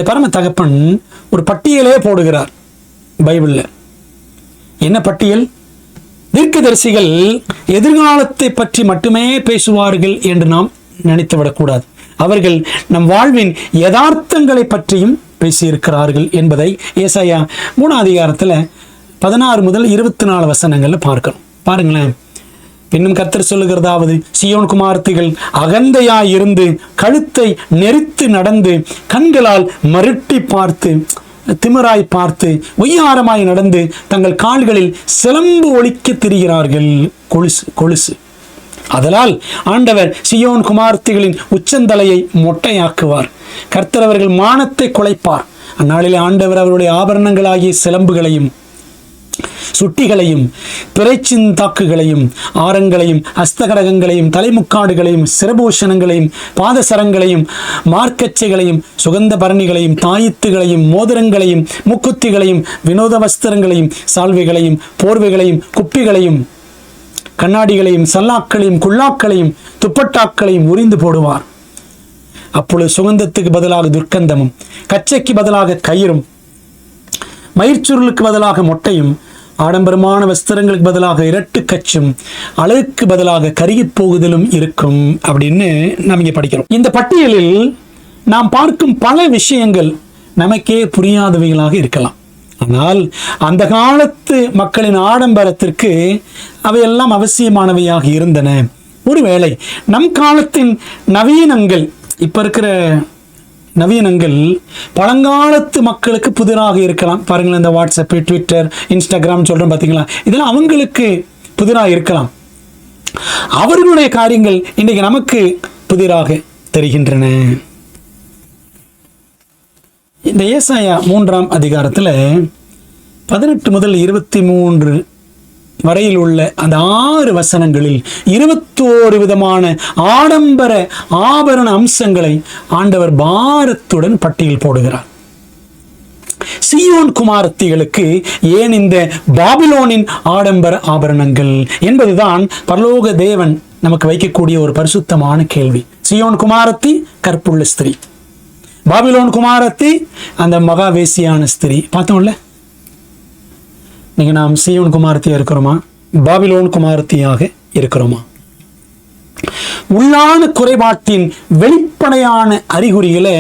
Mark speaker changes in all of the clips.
Speaker 1: பரம தகப்பன் ஒரு பட்டியலே போடுகிறார் பைபிள்ல. என்ன பட்டியல்? தீர்க்கதரிசிகள் எதிர்காலத்தை பற்றி மட்டுமே பேசுவார்கள் என்று நாம் நினைத்துவிடக்கூடாது. அவர்கள் நம் வாழ்வின் யதார்த்தங்களை பற்றியும் பேசியிருக்கிறார்கள் என்பதை ஏசாயா 3 அதிகாரத்தில் 16 முதல் 24 வசனங்கள்ல பார்க்கிறோம். பாருங்களேன். இன்னும் கர்த்தர் சொல்லுகிறதாவது, சீயோன் குமாரத்திகள் அகந்தையாய் இருந்து கழுத்தை நெரித்து நடந்து கண்களால் மருட்டி பார்த்து திமிராய் பார்த்து ஒய்யாரமாய் நடந்து தங்கள் கால்களில் சிலம்பு ஒலிக்க திரிகிறார்கள். கொலுசு கொலுசு. அதனால் ஆண்டவர் சீயோன் குமாரத்திகளின் உச்சந்தலையை மொட்டையாக்குவார். கர்த்தர் அவர்கள் மானத்தை குலைப்பார். அந்நாளிலே ஆண்டவர் அவருடைய ஆபரணங்களாகிய சிலம்புகளையும் சுட்டிகளையும் பிறைச்சிந்தாக்குகளையும் ஆரங்களையும் அஸ்தகடகங்களையும் தலைமுக்காடுகளையும் சிரபூஷணங்களையும் பாதசரங்களையும் மார்க்கச்சைகளையும் சுகந்த பரணிகளையும் தாயித்துகளையும் மோதிரங்களையும் முக்குத்திகளையும் வினோத வஸ்திரங்களையும் சால்வைகளையும் போர்வைகளையும் குப்பிகளையும் கண்ணாடிகளையும் சல்லாக்களையும் குல்லாக்களையும் துப்பட்டாக்களையும் உரிந்து போடுவார். அப்பொழுது சுகந்தத்துக்கு பதிலாக துர்க்கந்தமும் கச்சைக்கு பதிலாக கயிறும் மயிர்ச்சுருளுக்கு பதிலாக மொட்டையும் ஆடம்பரமான வஸ்திரங்களுக்கு பதிலாக இரட்டு கச்சும் அழகுக்கு பதிலாக கருகி போகுதலும் இருக்கும் அப்படின்னு நாம் இங்கே படிக்கிறோம். இந்த பட்டியலில் நாம் பார்க்கும் பல விஷயங்கள் நமக்கே புரியாதவைகளாக இருக்கலாம். ஆனால் அந்த காலத்து மக்களின் ஆடம்பரத்திற்கு அவையெல்லாம் அவசியமானவையாக இருந்தன. ஒருவேளை நம் காலத்தின் நவீனங்கள், இப்ப இருக்கிற நவீனங்கள் பழங்காலத்து மக்களுக்கு புதிராக இருக்கலாம். பாருங்களேன், இந்த வாட்ஸ்அப், ட்விட்டர், இன்ஸ்டாகிராம் சொல்றோம் பார்த்தீங்களா, இதெல்லாம் அவங்களுக்கு புதிராக இருக்கலாம். அவர்களுடைய காரியங்கள் இன்றைக்கு நமக்கு புதிராக தெரிகின்றன. இந்த ஏசாயா 3 அதிகாரத்தில் 18 முதல் 23 வரையில் உள்ள அந்த 6 வசனங்களில் 21 விதமான ஆடம்பர ஆபரண அம்சங்களை ஆண்டவர் பாரத்துடன் பட்டியல் போடுகிறார். சீயோன் குமாரத்திகளுக்கு ஏன் இந்த பாபிலோனின் ஆடம்பர ஆபரணங்கள் என்பதுதான் பரலோக தேவன் நமக்கு வைக்கக்கூடிய ஒரு பரிசுத்தமான கேள்வி. சீயோன் குமாரத்தி கற்புள்ள ஸ்திரீ, பாபிலோன் குமாரத்தி அந்த மகாவேசியான ஸ்திரீ. பார்த்தோம்ல, நீங்க நாம் சீயோன் குமாரத்தியா இருக்கிறோமா, பாபிலோன் குமாரத்தியாக இருக்கிறோமா? உள்ளான குறைபாட்டின் வெளிப்படையான அறிகுறிகளை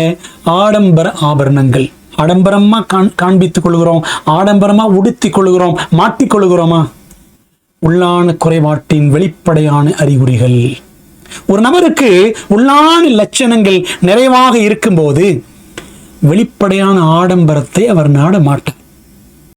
Speaker 1: ஆடம்பர ஆபரணங்கள். ஆடம்பரமா காண்பித்துக் கொள்கிறோம், ஆடம்பரமா உடுத்திக் கொள்கிறோம், மாட்டிக்கொள்கிறோமா? உள்ளான குறைபாட்டின் வெளிப்படையான அறிகுறிகள். ஒரு நபருக்கு உள்ளான லட்சணங்கள் நிறைவாக இருக்கும்போது வெளிப்படையான ஆடம்பரத்தை அவர் நாட மாட்டார்.